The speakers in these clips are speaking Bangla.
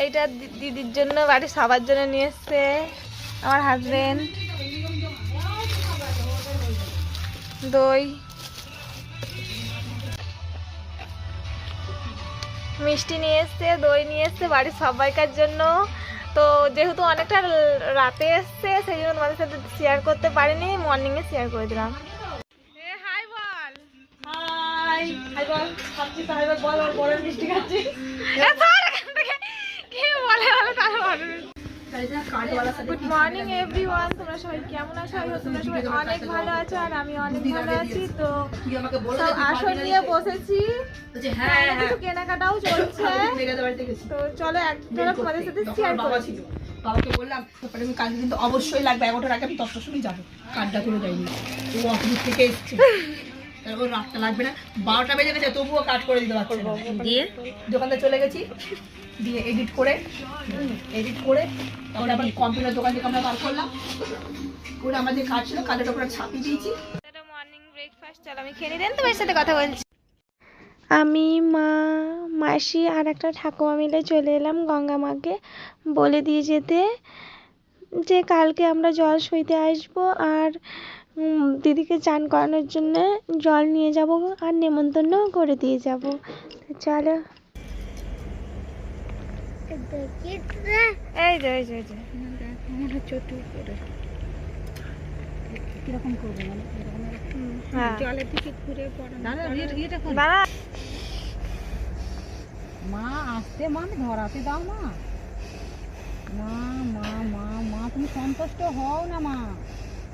এইটা দিদির জন্য, বাড়ির সবার জন্য নিয়ে এসছে আমার হাজবেন্ড। দই, মিষ্টি নিয়ে এসছে, দই নিয়ে এসছে বাড়ির সবাইকার জন্য। তো যেহেতু অনেকটা রাতে এসছে সেই জন্য তোমাদের সাথে শেয়ার করতে পারিনি, মর্নিংয়ে শেয়ার করে দিলাম। হাই বল, হাই হাই বল, খাচ্ছি তো, হাই বল, বল বড় মিষ্টি খাচ্ছি। কি বলে বলে তারা বলে। গুড মর্নিং এভরিওয়ান, তোমরা সবাই কেমন আছো? তোমরা সবাই অনেক ভালো আছো আর আমি অনেক ভালো আছি। তো সব আসন নিয়ে বসেছি, কিছু কেনাকাটাও চলছে। তো চলো একটা তোমাদের সাথে শেয়ার করছি। বাবাকে বললাম আমি কালকে কিন্তু অবশ্যই লাগবে, 11টার আগে আমি 10টার সময় যাবো। কার্ডটা করে যাইনি, ও অফিস থেকে এসছে, ওর রাতটা লাগবে না, 12টা বেজে গেছে তবুও কাট করে দিতে পারছে না। দিয়ে দোকানদার চলে গেছি, দিয়ে এডিট করে তারপরে আবার কম্পিউটার দোকান থেকে আমরা বার করলাম করে আমার যে কাজ ছিল কাজের ওপরে ছাপিয়ে দিয়েছি। মর্নিং ব্রেকফাস্ট, চলো আমি খেয়ে নিই, তোমার সাথে কথা বলছি। আমি, মা, মাসি আর একটা ঠাকুমা মিলে চলে এলাম গঙ্গা মাকে বলে দিয়ে যেতে যে কালকে আমরা জল সইতে আসবো আর দিদিকে চান করানোর জন্য জল নিয়ে যাব আর নেমন্তন্ন করে দিয়ে যাব। চলো, এই যে এই যে এই যে কিরকম করবো মানে জলের দিকে ঘুরে পড়ে মা আসতে, মা ধরাতে দাও মা। মা মা মা মা তুমি সন্তুষ্ট হও না মা,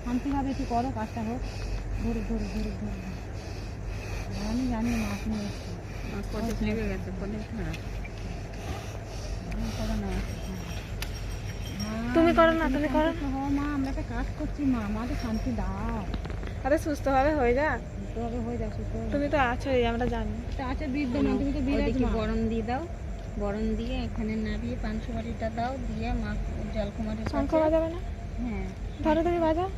শান্তিভাবে একটু করো, কাজটা হোক। ধরে ধরে ধরে ধরে আমি জানি মা তুমি লেগে গেছে করো না, তুমি করো না, তুমি করো মা। আমরা একটা কাজ করছি মা, আমাদের শান্তি দাও। আরে সুস্থ ভাবে হয়ে যাক, সুস্থভাবে হয়ে যাক, সুস্থ তুমি তো আছোই, আমরা জানি। আছে বৃদ্ধ মা, তুমি তো বিরাজ মা। বরণ দিয়ে দাও, বরণ দিয়ে এখানে নামিয়ে পানসুপারিটা দাও, দিয়ে মা জলকুমারীর শঙ্খ বাজাবে না? হ্যাঁ ধরো, তুমি বাজাও।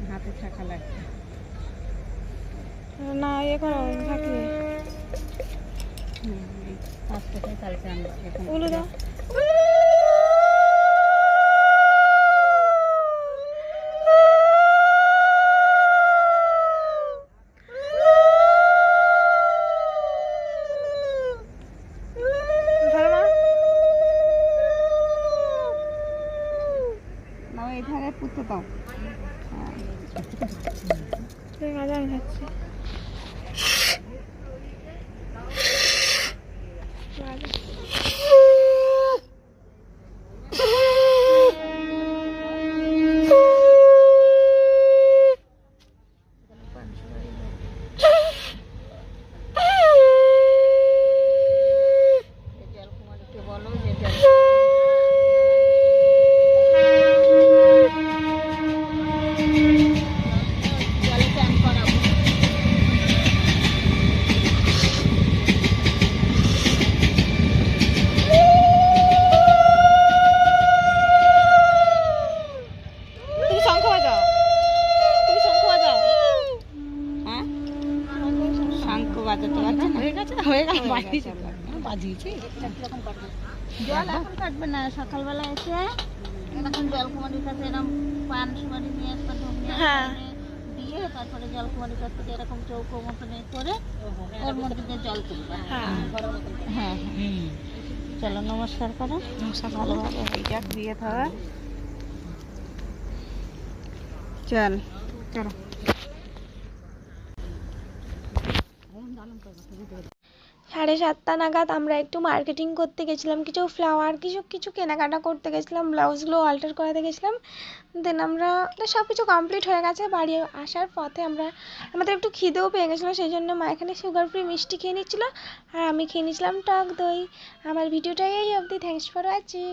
হাতে থাকা লাগবে না, ইয়ে করো ঝাঁকিয়ে। পাঁচটায় কালকে আনবো এখন। উলু দাও। এধারে পুঁতে দাও। ঠিক আছে, আমি খাচ্ছি। জল এখন কাটবে না, সকালবেলা এসে এখন জলকুমারীর কাছে এরকম পান সুপারি নিয়ে একটা দিয়ে তারপরে জলকুমারীর কাছ থেকে এরকম চৌকো মতন করে ওর মধ্যে দিয়ে জল তুলবে। হ্যাঁ চলো নমস্কার করো, ভালোভাবে হয়ে যাক দিয়ে খাওয়া। চল চলো। 7:30 নাগাদ আমরা একটু মার্কেটিং করতে গেছিলাম, কিছু ফ্লাওয়ার কিছু কেনাকাটা করতে গেছিলাম, ব্লাউজগুলো অল্টার করাতে গেছিলাম। দেন আমরা সব কিছু কমপ্লিট হয়ে গেছে। বাড়ি আসার পথে আমাদের একটু খিদেও পেয়ে গেছিলো, সেই জন্য মা এখানে সুগার ফ্রি মিষ্টি খেয়ে নিচ্ছিলো আর আমি খেয়ে নিচ্ছিলাম টক দই। আমার ভিডিওটাই এই অবধি, থ্যাঙ্কস ফর ওয়াচিং।